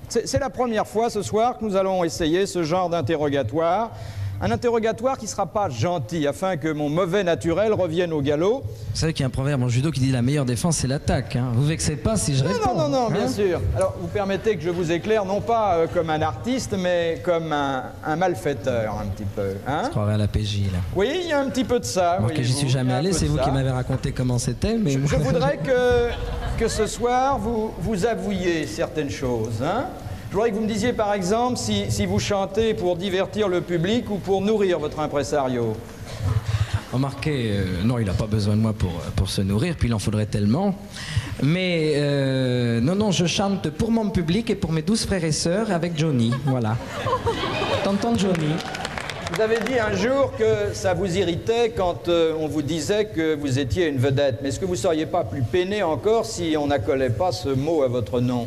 C'est la première fois ce soir que nous allons essayer ce genre d'interrogatoire. Un interrogatoire qui ne sera pas gentil, afin que mon mauvais naturel revienne au galop. Vous savez qu'il y a un proverbe en judo qui dit la meilleure défense, c'est l'attaque. Hein. Vous vexez pas si je réponds. Non, bien sûr. Alors, vous permettez que je vous éclaire, non pas comme un artiste, mais comme un malfaiteur, un petit peu. Hein? Je croirais à la PJ, là. Oui, il y a un petit peu de ça. Moi, que j'y suis jamais allé, c'est vous qui m'avez raconté comment c'était. Mais je voudrais que ce soir, vous avouiez certaines choses, hein? Je voudrais que vous me disiez, par exemple, si vous chantez pour divertir le public ou pour nourrir votre impresario. Remarquez, non, il n'a pas besoin de moi pour se nourrir, puis il en faudrait tellement. Mais non, je chante pour mon public et pour mes 12 frères et sœurs avec Johnny, voilà. Tonton Johnny. Vous avez dit un jour que ça vous irritait quand on vous disait que vous étiez une vedette. Mais est-ce que vous ne seriez pas plus peiné encore si on n'accolait pas ce mot à votre nom?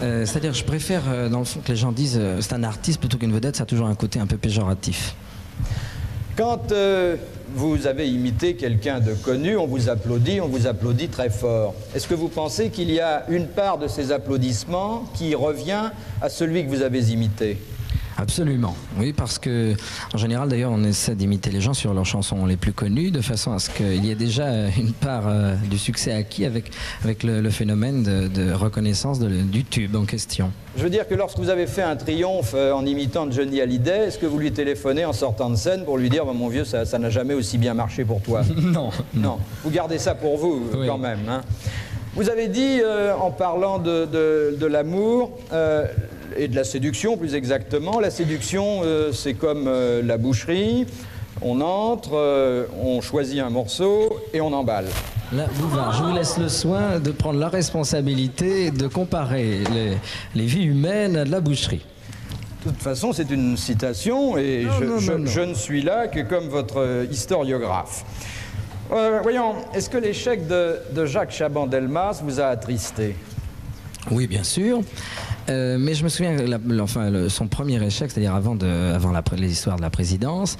C'est-à-dire, je préfère, dans le fond, que les gens disent c'est un artiste plutôt qu'une vedette, ça a toujours un côté un peu péjoratif. Quand vous avez imité quelqu'un de connu, on vous applaudit très fort. Est-ce que vous pensez qu'il y a une part de ces applaudissements qui revient à celui que vous avez imité? Absolument, oui, parce que en général d'ailleurs on essaie d'imiter les gens sur leurs chansons les plus connues de façon à ce qu'il y ait déjà une part du succès acquis avec le phénomène de reconnaissance du tube en question. Je veux dire que lorsque vous avez fait un triomphe en imitant Johnny Hallyday, est-ce que vous lui téléphonez en sortant de scène pour lui dire oh, « mon vieux, ça n'a jamais aussi bien marché pour toi » Non. Vous gardez ça pour vous oui. Quand même. Hein. Vous avez dit en parlant de l'amour et de la séduction, plus exactement. La séduction, c'est comme la boucherie. On entre, on choisit un morceau et on emballe. Là, Bouvard, je vous laisse le soin de prendre la responsabilité de comparer les vies humaines à de la boucherie. De toute façon, c'est une citation et je ne suis là que comme votre historiographe. Voyons, est-ce que l'échec de Jacques Chaban-Delmas vous a attristé? Oui, bien sûr. Mais je me souviens, son premier échec, c'est-à-dire avant l'histoire de la présidence,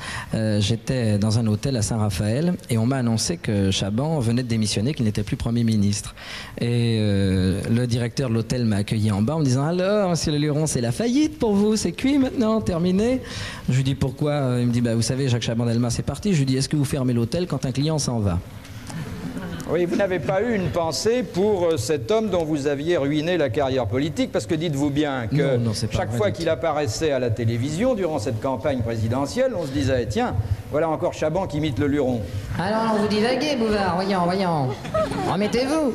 j'étais dans un hôtel à Saint-Raphaël et on m'a annoncé que Chaban venait de démissionner, qu'il n'était plus Premier ministre. Et le directeur de l'hôtel m'a accueilli en bas en me disant « Alors, monsieur Leluron, c'est la faillite pour vous, c'est cuit maintenant, terminé ?» Je lui dis « Pourquoi ?» Il me dit bah, « Vous savez, Jacques Chaban-Delmas est parti. » Je lui dis « Est-ce que vous fermez l'hôtel quand un client s'en va ?» Oui, vous n'avez pas eu une pensée pour cet homme dont vous aviez ruiné la carrière politique, parce que dites-vous bien que chaque fois qu'il apparaissait à la télévision, durant cette campagne présidentielle, on se disait, tiens, voilà encore Chaban qui imite le Luron. Alors, vous divaguez, Bouvard, voyons. Remettez-vous.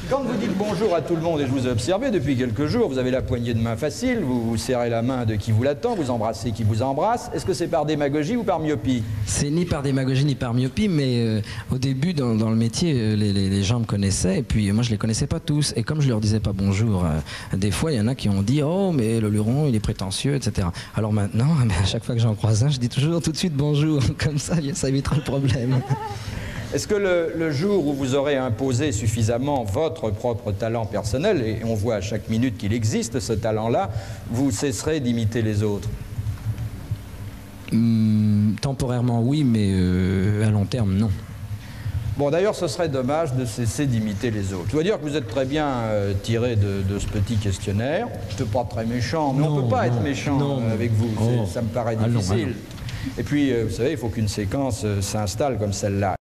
Quand vous dites bonjour à tout le monde, et je vous ai observé depuis quelques jours, vous avez la poignée de main facile, vous serrez la main de qui vous l'attend, vous embrassez qui vous embrasse. Est-ce que c'est par démagogie ou par myopie? C'est ni par démagogie ni par myopie, mais au début, dans le métier, les gens me connaissaient, et puis moi je les connaissais pas tous. Et comme je leur disais pas bonjour, des fois il y en a qui ont dit « Oh, mais le Luron, il est prétentieux, etc. » Alors maintenant, à chaque fois que j'en croise un, je dis toujours tout de suite bonjour, comme ça évitera le problème. Est-ce que le jour où vous aurez imposé suffisamment votre propre talent personnel, et on voit à chaque minute qu'il existe ce talent-là, vous cesserez d'imiter les autres? Temporairement oui, mais à long terme non. Bon, d'ailleurs, ce serait dommage de cesser d'imiter les autres. Je dois dire que vous êtes très bien tiré de ce petit questionnaire. Je ne suis pas très méchant, mais on ne peut pas être méchant avec vous. Ça me paraît difficile. Et puis, vous savez, il faut qu'une séquence s'installe comme celle-là.